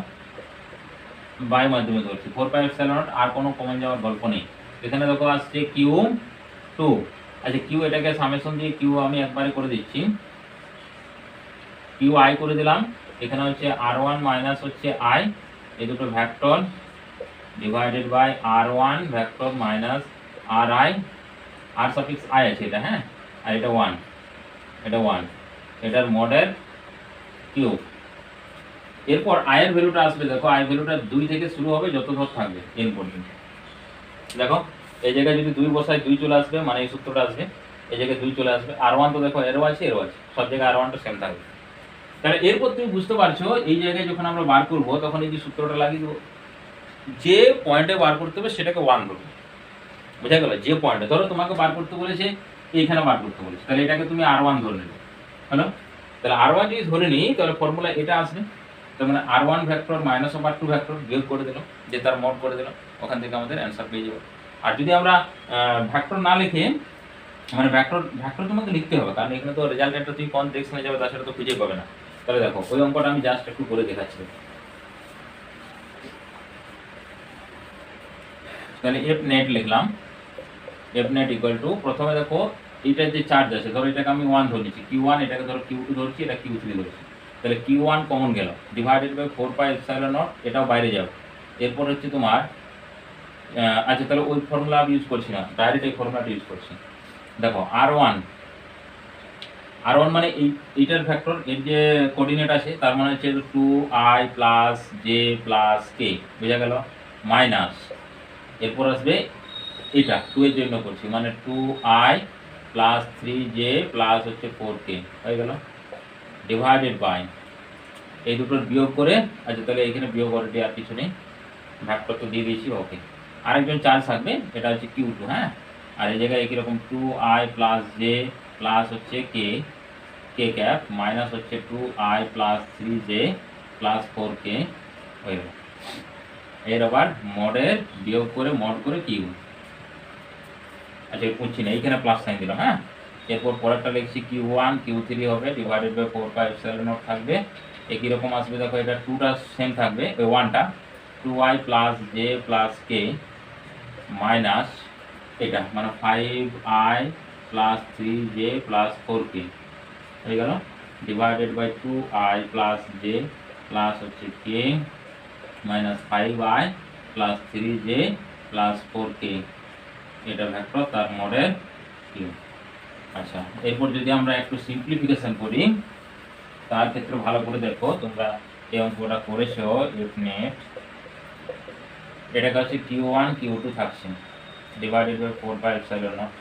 বাই মাধ্যমে ধরছি 4πε0, আর কোনো কমন যাওয়ার গল্প নেই। এখানে দেখো আসছে Q2, আচ্ছা কিউ এটাকে সামেশন দিয়ে কিউ আমি একবারে করে দিচ্ছি, কিউ আই করে দিলাম, এখানে হচ্ছে r1 মাইনাস হচ্ছে i, এই দুটো vector divided by r1 vector minus ri, r suffix i আছে এটা, হ্যাঁ, আর এটা 1, এটা 1, এটার মডেল কিউ। এরপর i এর ভ্যালুটা আসবে দেখো, i ভ্যালুটা 2 থেকে শুরু হবে যত ধর থাকবে n পর্যন্ত। দেখো এই জায়গায় যদি 2 বসাই 2 চলে আসবে, মানে এই সূত্রটা আসবে, এই জায়গায় 2 চলে আসবে, r1 তো দেখো এরও আছে এরও আছে, সব জায়গায় r1 টা সেম থাকবে। তাহলে এরপর তুমি বুঝতে পারছো এই জায়গায় যখন আমরা বার করব তখন এই যে সূত্রটা লাগিয়ে দেবো, যে পয়েন্টে বার করতে হবে সেটাকে 1 ধরবো, বোঝা গেল? যে পয়েন্টে ধরো তোমাকে বার করতে বলেছে, এইখানে বার করতে বলেছে, তাহলে এটাকে তুমি R1 ধরে নেবে, হলো? তাহলে R1 যদি ধরে নিই তাহলে ফর্মুলা এটা আসবে, তার মানে R1 vector minus R2 vector বিয়োগ করে দিলাম, যে তার মড করে দিলাম, ওখান থেকে আমাদের অ্যান্সার পেয়ে যাবো। আর যদি আমরা ভেক্টর না লিখে, মানে ভেক্টর তোমাকে লিখতে হবে, কারণ এখানে তো রেজাল্ট তুমি কোন ডিরেকশনে যাবে তা সেটা তো খুঁজে পাবে না। তাহলে দেখো ওই অঙ্কটা আমি জাস্ট একটু করে দেখাচ্ছি। তাহলে এফ নেট লিখলাম, এফ নেট ইকুয়াল টু, প্রথমে দেখো এইটার যে চার্জ আছে, ধরো এটাকে আমি 1 ধরে নিচ্ছি, Q1, এটাকে ধরো Q2 ধরছি, এটা Q3 ধরছি, তাহলে Q1 কমন গেল, divided by 4 pi epsilon nought, এটাও বাইরে যাবে। এরপর হচ্ছে তোমার আচ্ছা, তাহলে ওই ফর্মুলা আমি ইউজ করছি না, ডাইরেক্ট এই ফর্মুলাটা ইউজ করছি। দেখো R1 মানে এইটার ভেক্টর, এর যে কোঅর্ডিনেট আছে তার মানে হচ্ছে 2i প্লাস জে প্লাস কে, বোঝা গেল? মাইনাস, এরপর আসবে এটা 2 এর জন্য করছি, মানে 2i প্লাস 3j প্লাস হচ্ছে 4k, হয়ে গেল, ডিভাইডেড বাই এই দুটোর বিয়োগ করে, আচ্ছা তাহলে এখানে বিয়োগ অলরেডি আর কিছু নেই, ভেক্টর তো দিয়ে দিয়েছি, ওকে। আরেকজন চার্জ থাকবে, এটা হচ্ছে Q2, হ্যাঁ, আর এই জায়গায় একই রকম 2i প্লাস জে প্লাস হচ্ছে কে ক্যাপ মাইনাস হচ্ছে 2i plus 3j plus 4k, হয়ে গেল। এর আবার মডের বিয়োগ করে মড করে কিউ, আচ্ছা বুঝছি না, এইখানে প্লাস সাইন দিলাম, হ্যাঁ। এরপর পরেরটা লিখছি Q1 Q3 হবে, divided by 4 pi epsilon nought থাকবে, একই রকম আসবে। দেখো এটা 2টা সেম থাকবে, ওই 1টা 2i plus j plus k minus এটা, মানে 5i plus 3j plus 4k, হয়ে গেল, divided by 2i plus j plus হচ্ছে k minus 5i plus 3j plus 4k, এটা ভেক্টর, তার মডেল কিউ। আচ্ছা, এরপর যদি আমরা একটু সিম্পলিফিকেশন করি, তার ক্ষেত্রে ভালো করে দেখো, তোমরা এই অঙ্কটা করেছো, এফ নেট, এটা কাছে Q1 Q2 থাকছে, divided by 4 pi epsilon nought.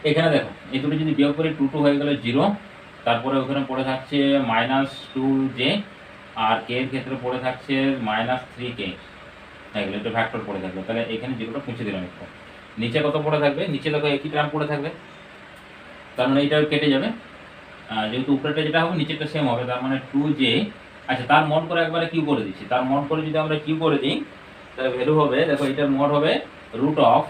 এখানে দেখো এই দুটো যদি বিয়োগ করি 2 হয়ে গেল 0, তারপরে ওখানে পড়ে থাকছে মাইনাস 2j, আর কে এর ক্ষেত্রে পড়ে থাকছে মাইনাস 3k, এগুলো একটা ভেক্টর পড়ে থাকবে, তাহলে এখানে যেগুলো মুছে দিলাম একটু। নিচে কত পড়ে থাকবে? নিচে দেখো একই টার্ম পড়ে থাকবে, তার মানে এইটা কেটে যাবে, যেহেতু উপরেটা যেটা হবে নিচেরটা সেম হবে, তার মানে 2j, আচ্ছা তার মড করে একবারে কিউ করে দিচ্ছি, তার মড করে যদি আমরা কিউ করে দিই তাহলে ভ্যালু হবে, দেখো এটার মড হবে রুট অফ,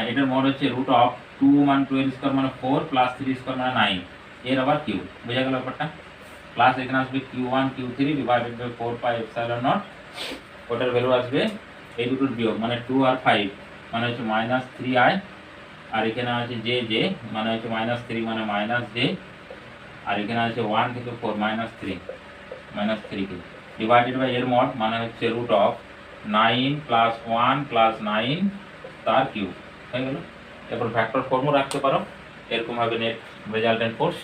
এটার মড হচ্ছে রুট অফ 2 মানে 2 এর স্কয়ার মানে 4 প্লাস 3 স্কয়ার মানে 9, এর আবার কিউ, বোঝা গেল ব্যাপারটা? প্লাস এখানে আসবে Q1 Q3 divided by 4 pi epsilon nought, ওটার ভ্যালু আসবে এই দুটোর বিয়োগ, মানে 2 আর 5 মানে হচ্ছে মাইনাস 3i, আর এখানে আছে জে মানে হচ্ছে মাইনাস 3 মানে মাইনাস জে, আর এখানে আছে 1 থেকে 4 মাইনাস 3k, ডিভাইডেড বাই এর মড মানে হচ্ছে রুট অফ 9 প্লাস 1 প্লাস 9 তার কিউব, হয়ে গেল। এরপর ভেক্টর ফর্মও রাখতে পারো, এরকম হবে নেট রেজাল্টেন্ট ফোর্স,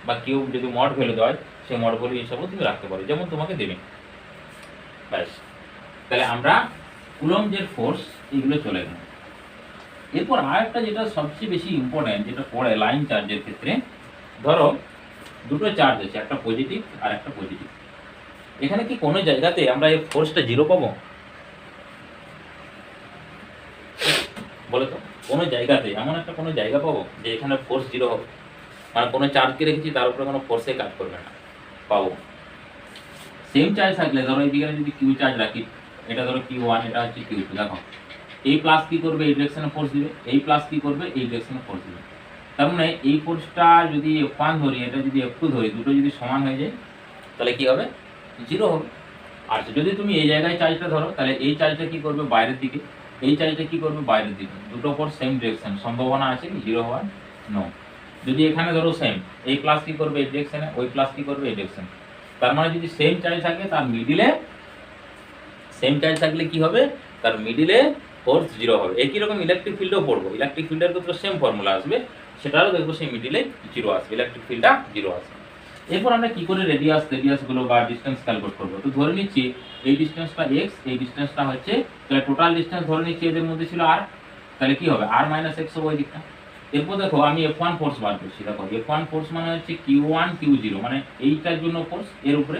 বা কিউব যদি মড ভ্যালু দেয় সেই মড ভ্যালু হিসাবেও তুমি রাখতে পারো, যেমন তোমাকে দেবে, ব্যাস। তাহলে আমরা কুলম্বের ফোর্স এগুলো চলে গেল। এরপর আরেকটা যেটা সবচেয়ে বেশি ইম্পর্টেন্ট, যেটা পড়ে লাইন চার্জের ক্ষেত্রে, ধরো দুটো চার্জ আছে, একটা পজিটিভ আর একটা পজিটিভ, এখানে কি কোনো জায়গাতে আমরা এই ফোর্সটা জিরো পাবো? বলে তো, কোনো জায়গাতে এমন একটা কোনো জায়গা পাবো যে এখানে ফোর্স জিরো হবে, মানে কোনো চার্জকে রেখেছি তার উপরে কোনো ফোর্সে কাজ করবে না, পাবো? সেম চার্জ থাকলে, ধরো এই দিকে যদি কিউ চার্জ রাখি, এটা ধরো Q1, এটা হচ্ছে Q2, দেখো এই প্লাস কি করবে এই ডিরেকশনে ফোর্স দিবে, এই প্লাস কি করবে এই ডিরেকশনে ফোর্স দিবে, তার মানে এই ফোর্সটা যদি F1 ধরি, এটা যদি F2 ধরি, দুটো যদি সমান হয়ে যায় তাহলে কি হবে? জিরো হবে। আর যদি তুমি এই জায়গায় চার্জটা ধরো, তাহলে এই চার্জটা কি করবে? বাইরের দিকে, এই চার্জটা কি করবে? বাইরের দিকে, দুটো ফোর্স সেম ডিরেকশন, সম্ভাবনা আছে কি জিরো হওয়ার? নো। যদি এখানে ধরো সেম, এই প্লাস কি করবে এই ডিরেকশনে, ওই প্লাস কি করবে এই ডিরেকশনে, তার মানে যদি সেম চার্জ থাকে তার মিডিলে, সেম চার্জ থাকলে কি হবে? তার মিডিলে ফোর্স জিরো হবে। একই রকম ইলেকট্রিক ফিল্ডও পড়বো, ইলেকট্রিক ফিল্ডের ক্ষেত্রে সেম ফর্মুলা আসবে, সেটারও দেখবো সেই মিডিলে জিরো আসবে, ইলেকট্রিক ফিল্ডটা জিরো আসবে। এরপর আমরা কি করে রেডিয়াসগুলো বা ডিস্টেন্স ক্যালকুলেট করবো? তো ধরে নিচ্ছি এই ডিস্টেন্সটা x, এই ডিস্টেন্সটা হচ্ছে, তাহলে টোটাল ডিস্টেন্স ধরে নিচ্ছি এদের মধ্যে ছিল r, তাহলে কি হবে? r মাইনাস x হবে ওই দিকটা। এরপর দেখো আমি F1 ফোর্স বার করছি, দেখো F1 ফোর্স মানে হচ্ছে Q1 Q0, মানে এইটার জন্য ফোর্স এর উপরে,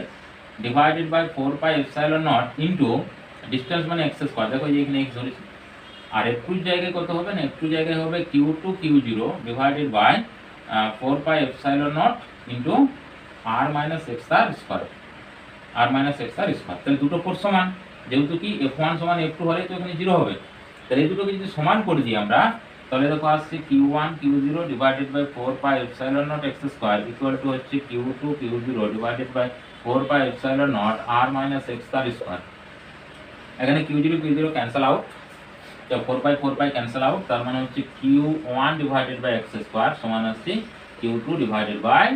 divided by 4 pi epsilon nought into distance মানে x স্কয়ার, দেখো এই যে এখানে x ধরেছি, আর F2 এর জায়গায় কত হবে না, F2 জায়গায় হবে Q2 Q0 divided by 4 pi epsilon nought into r minus x square r minus x square. তাহলে দুটো ফোর্স সমান, যেহেতু কি F1 সমান F2 হলে তো এখানে 0 হবে। তাহলে এই দুটোকে যদি সমান করে দিই আমরা, তাহলে দেখো আসছে Q1 Q0 divided by 4 pi epsilon nought x square equal to হচ্ছে Q2 Q0 divided by 4 pi epsilon nought r minus x square. এখানে Q0 Q0 ক্যান্সেল আউট, তো 4 পাই ক্যান্সেল আউট, তার মানে হচ্ছে Q1 divided by x square সমান আসছে Q2 divided by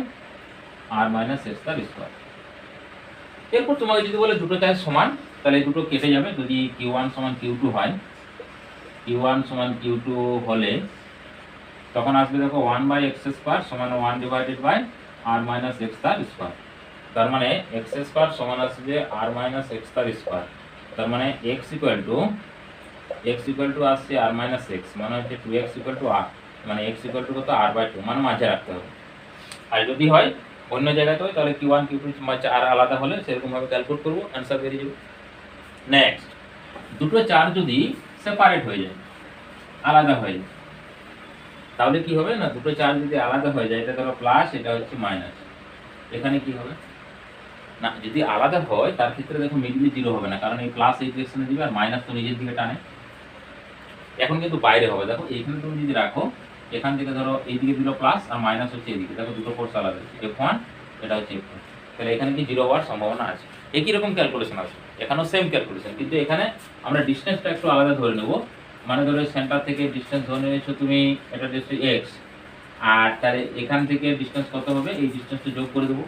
r minus x square. এরপর তোমাকে যদি বলে দুটো চাই সমান, তাহলে এই দুটো কেটে যাবে। যদি Q1 সমান Q2 হয়, Q1 সমান Q2 হলে তখন আসবে দেখো 1 বাই x স্কয়ার সমান 1 divided by r minus x square. তার মানে x স্কয়ার সমান আসবে r মাইনাস x স্কয়ার। তার মানে x ইকুয়াল টু আসছে r মাইনাস x, মানে হচ্ছে 2x ইকুয়াল টু r, মানে x ইকুয়াল টু কত r বাই 2, মানে মাঝে রাখতে হবে। আর যদি হয় অন্য জায়গাতে হয় তাহলে Q1 Q2 মাঝে আর আলাদা হলে সেরকম ভাবে ক্যালকুলেট করব, অ্যানসার বেরিয়ে যাবে। নেক্সট, দুটো চার্জ যদি সেপারেট হয়ে যায়, আলাদা হয়ে যায়, তাহলে কি হবে না, দুটো চার্জ যদি আলাদা হয়ে যায়, এটা ধরো প্লাস, এটা হচ্ছে মাইনাস, এখানে কি হবে না, যদি আলাদা হয় তার ক্ষেত্রে দেখো মিডলে 0 হবে না, কারণ এই প্লাস এই ডিরেকশনে দিবে আর মাইনাস তো নিজের দিকে টানে। এখন কিন্তু বাইরে হবে, দেখো এইখানে তুমি যদি রাখো, এখান থেকে ধরো এইদিকে দিল প্লাস আর মাইনাস হচ্ছে এদিকে, দেখো দুটো ফোর্স আলাদা আছে, F1 এটা হচ্ছে F1, তাহলে এখানে কি 0 হওয়ার সম্ভাবনা আছে। একই রকম ক্যালকুলেশন আছে, এখানেও সেম ক্যালকুলেশন, কিন্তু এখানে আমরা ডিসটেন্সটা একটু আলাদা ধরে নেব। মানে ধরো সেন্টার থেকে ডিসটেন্স ধরে নিয়েছো তুমি, এটা ডিসটেন্স x, আর তাহলে এখান থেকে ডিসটেন্স কত হবে, এই ডিসটেন্সটা যোগ করে দেবো,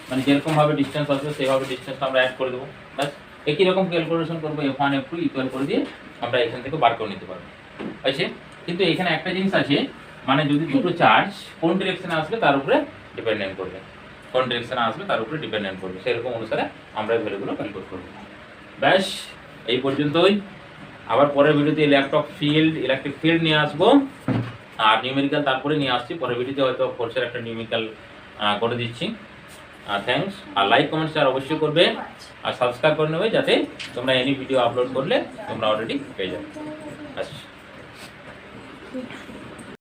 মানে যেরকম ভাবে ডিসটেন্স আসবে সেভাবে ডিসটেন্সটা আমরা অ্যাড করে দেবো। বাস একই রকম ক্যালকুলেশন করবো, F1 F2 ইকুয়াল করে দিয়ে আমরা এখান থেকে বার করে নিতে পারবো। আছে, কিন্তু এখানে একটা জিনিস আছে, মানে যদি দুটো চার্জ কোন ডিরেকশনে আসবে তার উপরে ডিপেন্ডেন্ট করবে, কোন ডিরেকশনে আসবে তার উপরে ডিপেন্ডেন্ট করবে, সেরকম অনুসারে আমরা এই ভ্যালুগুলো ক্যালকুলেট করব। ব্যাস এই পর্যন্তই। আবার পরের ভিডিওতে ইলেকট্রিক ফিল্ড নিয়ে আসবো, আর নিউমেরিক্যাল তারপরে নিয়ে আসছি। পরের ভিডিওতে হয়তো ফোর্সের একটা নিউমেরিক্যাল করে দিচ্ছি। থ্যাঙ্কস। আর লাইক কমেন্ট শেয়ার অবশ্যই করবে, আর সাবস্ক্রাইব করে নেবে, যাতে তোমরা এনি ভিডিও আপলোড করলে তোমরা অলরেডি পেয়ে যাবে। আচ্ছা।